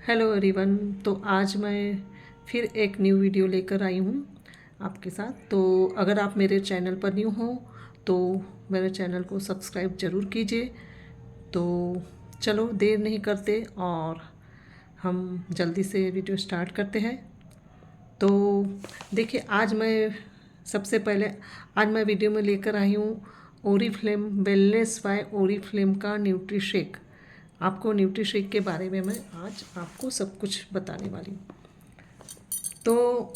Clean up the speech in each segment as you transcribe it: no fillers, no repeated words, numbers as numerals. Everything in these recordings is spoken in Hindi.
Hello everyone. तो आज मैं फिर एक न्यू वीडियो लेकर आई हूँ आपके साथ। तो अगर आप मेरे चैनल पर न्यू हो तो मेरे चैनल को सब्सक्राइब ज़रूर कीजिए। तो चलो देर नहीं करते और हम जल्दी से वीडियो स्टार्ट करते हैं। तो देखिए, सबसे पहले आज मैं वीडियो में लेकर आई हूँ ओरीफ्लेम वेलनेस बाय ओरीफ्लेम का न्यूट्री शेक। आपको न्यूट्री शेक के बारे में मैं आज आपको सब कुछ बताने वाली हूँ। तो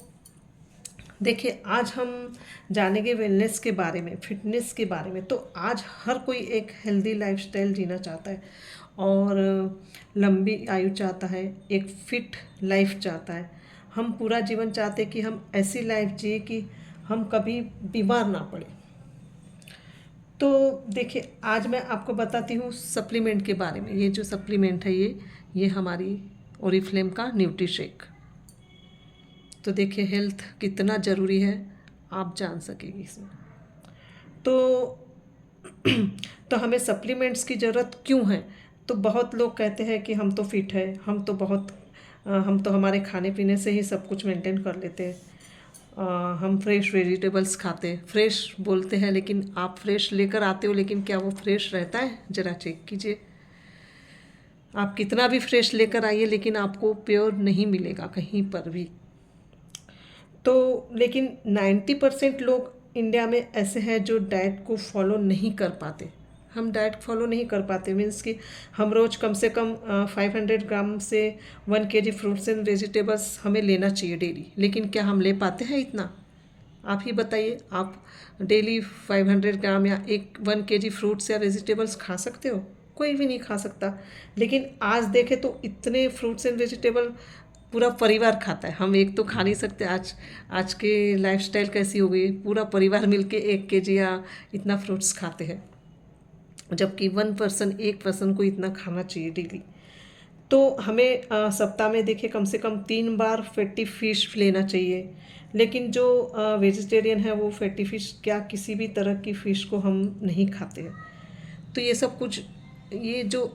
देखिए, आज हम जानेंगे वेलनेस के बारे में, फिटनेस के बारे में। तो आज हर कोई एक हेल्दी लाइफस्टाइल जीना चाहता है और लंबी आयु चाहता है, एक फिट लाइफ चाहता है। हम पूरा जीवन चाहते हैं कि हम ऐसी लाइफ जिए कि हम कभी बीमार ना पड़े। तो देखिए, आज मैं आपको बताती हूँ सप्लीमेंट के बारे में। ये जो सप्लीमेंट है ये हमारी ओरीफ्लेम का न्यूट्री शेक। तो देखिए, हेल्थ कितना ज़रूरी है आप जान सकेंगे इसमें। तो तो हमें सप्लीमेंट्स की ज़रूरत क्यों है? तो बहुत लोग कहते हैं कि हम तो फिट है, हम तो हमारे खाने पीने से ही सब कुछ मेंटेन कर लेते हैं। हम फ्रेश वेजिटेबल्स खाते हैं, फ्रेश बोलते हैं, लेकिन आप फ्रेश लेकर आते हो, लेकिन क्या वो फ्रेश रहता है? ज़रा चेक कीजिए। आप कितना भी फ्रेश लेकर आइए, लेकिन आपको प्योर नहीं मिलेगा कहीं पर भी। तो लेकिन 90% लोग इंडिया में ऐसे हैं जो डाइट को फॉलो नहीं कर पाते। हम डाइट फॉलो नहीं कर पाते मीन्स कि हम रोज़ कम से कम 500 ग्राम से 1 kg फ्रूट्स एंड वेजिटेबल्स हमें लेना चाहिए डेली। लेकिन क्या हम ले पाते हैं इतना? आप ही बताइए। आप डेली 500 ग्राम या 1 kg फ्रूट्स या वेजिटेबल्स खा सकते हो? कोई भी नहीं खा सकता। लेकिन आज देखें तो इतने फ्रूट्स एंड वेजिटेबल पूरा परिवार खाता है। हम एक तो खा नहीं सकते। आज के लाइफस्टाइल कैसी हो गई, पूरा परिवार मिलके 1 kg या इतना फ्रूट्स खाते हैं, जबकि एक पर्सन को इतना खाना चाहिए डेली। तो हमें सप्ताह में देखिए कम से कम 3 बार फैटी फिश लेना चाहिए। लेकिन जो वेजिटेरियन है वो फैटी फिश क्या किसी भी तरह की फ़िश को हम नहीं खाते हैं। तो ये सब कुछ ये जो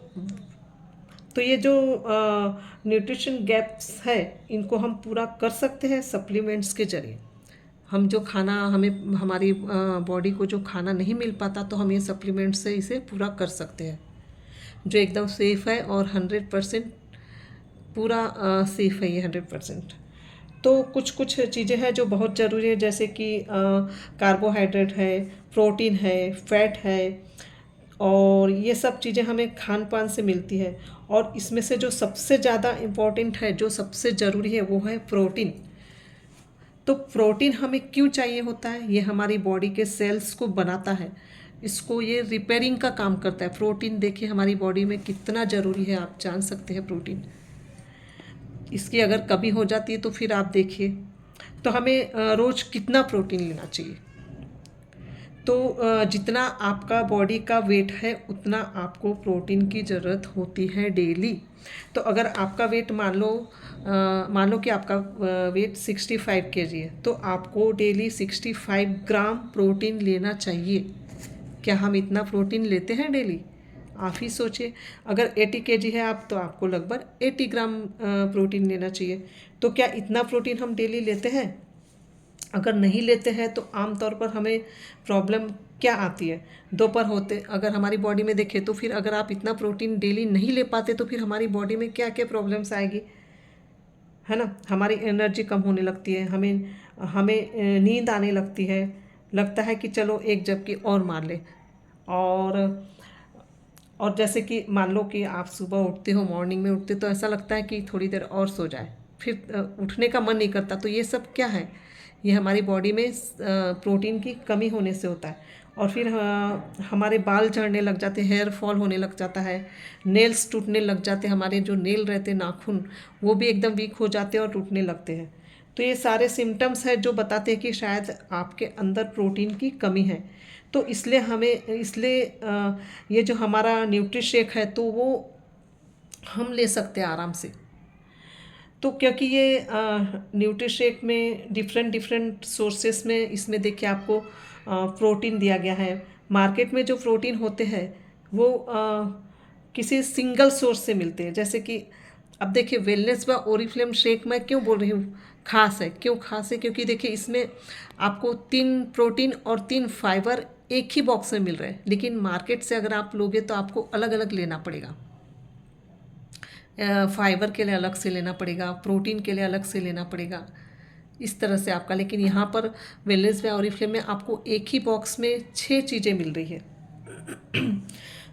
तो ये जो न्यूट्रिशन गैप्स है, इनको हम पूरा कर सकते हैं सप्लीमेंट्स के जरिए। हम जो खाना हमें हमारी बॉडी को जो खाना नहीं मिल पाता, तो हम ये सप्लीमेंट से इसे पूरा कर सकते हैं, जो एकदम सेफ़ है और 100% पूरा सेफ़ है ये 100%। तो कुछ कुछ चीज़ें हैं जो बहुत ज़रूरी है, जैसे कि कार्बोहाइड्रेट है, प्रोटीन है, फैट है, और ये सब चीज़ें हमें खान पान से मिलती है। और इसमें से जो सबसे ज़्यादा इम्पोर्टेंट है, जो सबसे ज़रूरी है, वो है प्रोटीन। तो प्रोटीन हमें क्यों चाहिए होता है? ये हमारी बॉडी के सेल्स को बनाता है, इसको ये रिपेयरिंग का काम करता है। प्रोटीन देखिए हमारी बॉडी में कितना ज़रूरी है, आप जान सकते हैं। प्रोटीन इसकी अगर कमी हो जाती है तो फिर आप देखिए, तो हमें रोज़ कितना प्रोटीन लेना चाहिए। तो जितना आपका बॉडी का वेट है उतना आपको प्रोटीन की ज़रूरत होती है डेली। तो अगर आपका वेट मान लो कि आपका वेट 65 kg है, तो आपको डेली 65 ग्राम प्रोटीन लेना चाहिए। क्या हम इतना प्रोटीन लेते हैं डेली? आप ही सोचिए। अगर 80 kg है आप, तो आपको लगभग 80 ग्राम प्रोटीन लेना चाहिए। तो क्या इतना प्रोटीन हम डेली लेते हैं? अगर नहीं लेते हैं तो आमतौर पर हमें प्रॉब्लम क्या आती है? दोपहर होते अगर हमारी बॉडी में देखें, तो फिर अगर आप इतना प्रोटीन डेली नहीं ले पाते, तो फिर हमारी बॉडी में क्या क्या प्रॉब्लम्स आएगी, है ना? हमारी एनर्जी कम होने लगती है, हमें हमें नींद आने लगती है, लगता है कि चलो एक झपकी और मार ले। और और जैसे कि मान लो कि आप सुबह उठते हो, मॉर्निंग में उठते, तो ऐसा लगता है कि थोड़ी देर और सो जाए, फिर उठने का मन नहीं करता। तो ये सब क्या है? ये हमारी बॉडी में प्रोटीन की कमी होने से होता है। और फिर हमारे बाल झड़ने लग जाते हैं, हेयर फॉल होने लग जाता है, नेल्स टूटने लग जाते हैं। हमारे जो नेल रहते हैं, नाखून, वो भी एकदम वीक हो जाते हैं और टूटने लगते हैं। तो ये सारे सिम्टम्स हैं जो बताते हैं कि शायद आपके अंदर प्रोटीन की कमी है। तो इसलिए ये जो हमारा न्यूट्री शेक है, तो वो हम ले सकते हैं आराम से। तो क्योंकि ये न्यूट्री शेक में डिफरेंट डिफरेंट सोर्सेस में इसमें देखिए आपको प्रोटीन दिया गया है। मार्केट में जो प्रोटीन होते हैं वो किसी सिंगल सोर्स से मिलते हैं। जैसे कि अब देखिए वेलनेस व ओरिफ्लेम शेक मैं क्यों बोल रही हूँ खास है, क्यों खास है, क्योंकि देखिए इसमें आपको 3 प्रोटीन और 3 फाइबर एक ही बॉक्स में मिल रहे हैं, लेकिन मार्केट से अगर आप लोगे तो आपको अलग अलग लेना पड़ेगा। फाइबर के लिए अलग से लेना पड़ेगा, प्रोटीन के लिए अलग से लेना पड़ेगा, इस तरह से आपका। लेकिन यहाँ पर वेलनेस व ओरिफ्लेम में आपको एक ही बॉक्स में 6 चीज़ें मिल रही है।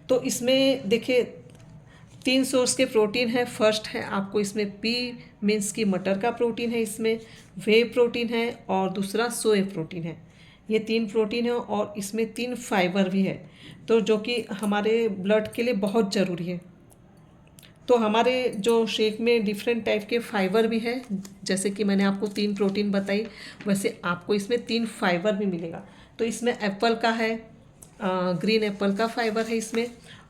तो इसमें देखिए 3 सोर्स के प्रोटीन है। फर्स्ट है आपको इसमें पी मीन्स की मटर का प्रोटीन है, इसमें वे प्रोटीन है, और दूसरा सोए प्रोटीन है। ये 3 प्रोटीन है और इसमें 3 फाइबर भी है, तो जो कि हमारे ब्लड के लिए बहुत ज़रूरी है। तो हमारे जो शेक में डिफरेंट टाइप के फाइबर भी है, जैसे कि मैंने आपको 3 प्रोटीन बताई, वैसे आपको इसमें 3 फाइबर भी मिलेगा। तो इसमें एप्पल का है, ग्रीन एप्पल का फाइबर है इसमें,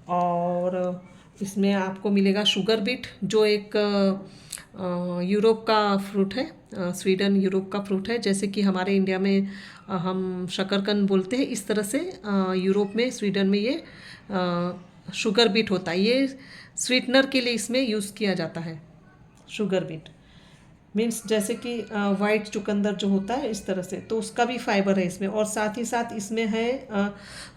और इसमें आपको मिलेगा शुगर बीट, जो एक यूरोप का फ्रूट है, स्वीडन यूरोप का फ्रूट है। जैसे कि हमारे इंडिया में हम शकरकंद बोलते हैं, इस तरह से यूरोप में स्वीडन में ये शुगर बीट होता है। ये स्वीटनर के लिए इसमें यूज़ किया जाता है शुगर बीट, मीन्स जैसे कि वाइट चुकंदर जो होता है इस तरह से, तो उसका भी फाइबर है इसमें। और साथ ही साथ इसमें है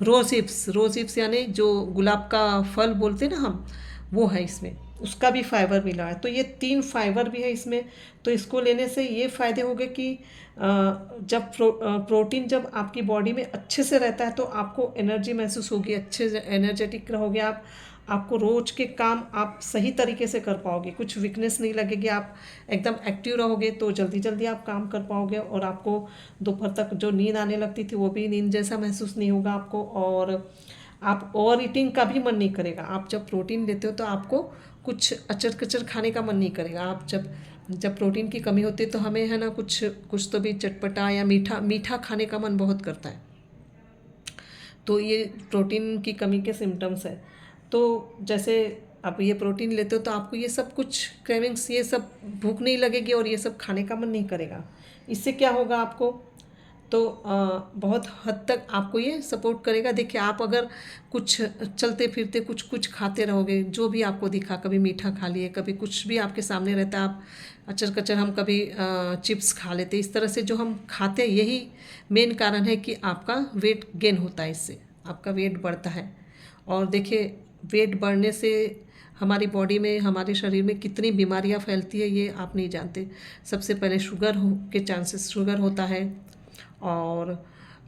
रोज हिप्स यानी जो गुलाब का फल बोलते हैं ना हम, वो है इसमें, उसका भी फाइबर मिला है। तो ये 3 फाइबर भी है इसमें। तो इसको लेने से ये फ़ायदे हो गए कि जब प्रोटीन जब आपकी बॉडी में अच्छे से रहता है तो आपको एनर्जी महसूस होगी, अच्छे से एनर्जेटिक रहोगे आप, आपको रोज के काम आप सही तरीके से कर पाओगे, कुछ वीकनेस नहीं लगेगी, आप एकदम एक्टिव रहोगे, तो जल्दी जल्दी आप काम कर पाओगे। और आपको दोपहर तक जो नींद आने लगती थी वो भी नींद जैसा महसूस नहीं होगा आपको, और आप ओवर ईटिंग का भी मन नहीं करेगा। आप जब प्रोटीन लेते हो तो आपको कुछ अचर कचर खाने का मन नहीं करेगा। आप जब प्रोटीन की कमी होती है तो हमें है ना कुछ तो भी चटपटा या मीठा खाने का मन बहुत करता है। तो ये प्रोटीन की कमी के सिम्टम्स है। तो जैसे आप ये प्रोटीन लेते हो तो आपको ये सब कुछ क्रेविंग्स, ये सब भूख नहीं लगेगी और ये सब खाने का मन नहीं करेगा। इससे क्या होगा आपको, तो बहुत हद तक आपको ये सपोर्ट करेगा। देखिए आप अगर कुछ चलते फिरते कुछ खाते रहोगे, जो भी आपको दिखा, कभी मीठा खा लिए, कभी कुछ भी आपके सामने रहता है, आप अचर कचर, हम कभी चिप्स खा लेते, इस तरह से जो हम खाते हैं, यही मेन कारण है कि आपका वेट गेन होता है, इससे आपका वेट बढ़ता है। और देखिए वेट बढ़ने से हमारी बॉडी में, हमारे शरीर में कितनी बीमारियां फैलती है ये आप नहीं जानते। सबसे पहले शुगर होता है, और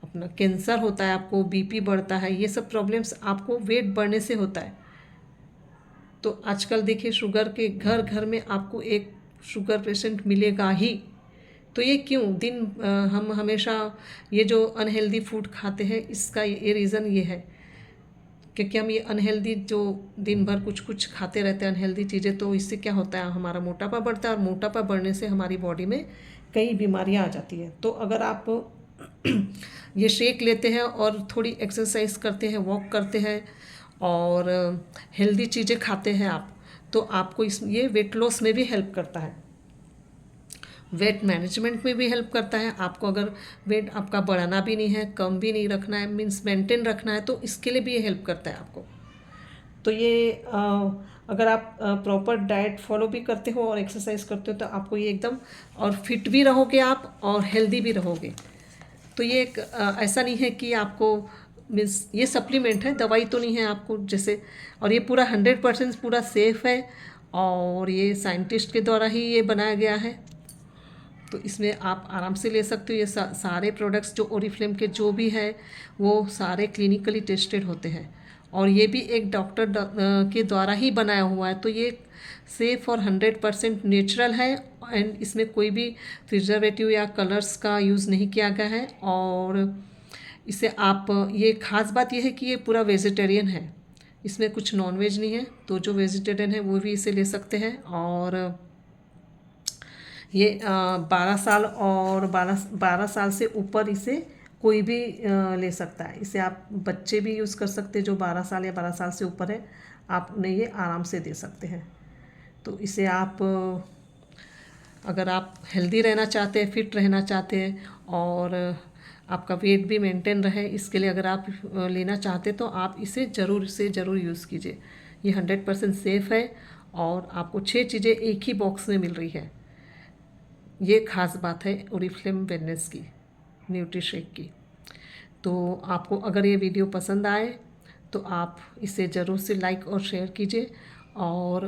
अपना कैंसर होता है, आपको बीपी बढ़ता है, ये सब प्रॉब्लम्स आपको वेट बढ़ने से होता है। तो आजकल देखिए शुगर के घर घर में आपको एक शुगर पेशेंट मिलेगा ही। तो ये क्यों हम हमेशा ये जो अनहेल्दी फूड खाते हैं, इसका ये रीज़न ये है, क्योंकि हम ये अनहेल्दी जो दिन भर कुछ खाते रहते हैं अनहेल्दी चीज़ें, तो इससे क्या होता है, हमारा मोटापा बढ़ता है, और मोटापा बढ़ने से हमारी बॉडी में कई बीमारियां आ जाती है। तो अगर आप ये शेक लेते हैं और थोड़ी एक्सरसाइज करते हैं, वॉक करते हैं, और हेल्दी चीज़ें खाते हैं आप, तो आपको ये वेट लॉस में भी हेल्प करता है, वेट मैनेजमेंट में भी हेल्प करता है। आपको अगर वेट आपका बढ़ाना भी नहीं है, कम भी नहीं रखना है, मीन्स मेंटेन रखना है, तो इसके लिए भी ये हेल्प करता है आपको। तो ये अगर आप प्रॉपर डाइट फॉलो भी करते हो और एक्सरसाइज करते हो तो आपको ये एकदम, और फिट भी रहोगे आप और हेल्दी भी रहोगे। तो ये एक ऐसा नहीं है कि आपको, मीन्स ये सप्लीमेंट है, दवाई तो नहीं है आपको जैसे। और ये पूरा 100% पूरा सेफ़ है, और ये साइंटिस्ट के द्वारा ही ये बनाया गया है। तो इसमें आप आराम से ले सकते हो। ये सारे प्रोडक्ट्स जो ओरिफ्लेम के जो भी है वो सारे क्लिनिकली टेस्टेड होते हैं, और ये भी एक डॉक्टर के द्वारा ही बनाया हुआ है। तो ये सेफ़ और 100% नेचुरल है, एंड इसमें कोई भी प्रिजर्वेटिव या कलर्स का यूज़ नहीं किया गया है। और इसे आप, ये ख़ास बात ये है कि ये पूरा वेजिटेरियन है, इसमें कुछ नॉनवेज नहीं है। तो जो वेजिटेरियन है वो भी इसे ले सकते हैं। और ये 12 साल और 12 साल से ऊपर इसे कोई भी ले सकता है। इसे आप बच्चे भी यूज़ कर सकते हैं, जो 12 साल या 12 साल से ऊपर है, आप उन्हें ये आराम से दे सकते हैं। तो इसे आप, अगर आप हेल्दी रहना चाहते हैं, फिट रहना चाहते हैं, और आपका वेट भी मेंटेन रहे, इसके लिए अगर आप लेना चाहते हैं तो आप इसे ज़रूर यूज़ कीजिए। ये 100% सेफ़ है, और आपको 6 चीज़ें एक ही बॉक्स में मिल रही है। ये ख़ास बात है ओरिफ्लेम वेलनेस की, न्यूट्रीशेक की। तो आपको अगर ये वीडियो पसंद आए तो आप इसे ज़रूर से लाइक और शेयर कीजिए, और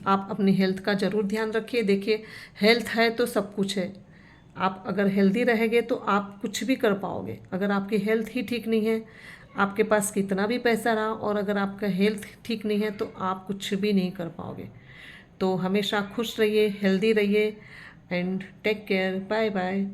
आप अपनी हेल्थ का ज़रूर ध्यान रखिए। देखिए, हेल्थ है तो सब कुछ है। आप अगर हेल्दी रहेंगे तो आप कुछ भी कर पाओगे। अगर आपकी हेल्थ ही ठीक नहीं है, आपके पास कितना भी पैसा रहा और अगर आपका हेल्थ ठीक नहीं है तो आप कुछ भी नहीं कर पाओगे। तो हमेशा खुश रहिए, हेल्दी रहिए, and take care. Bye bye.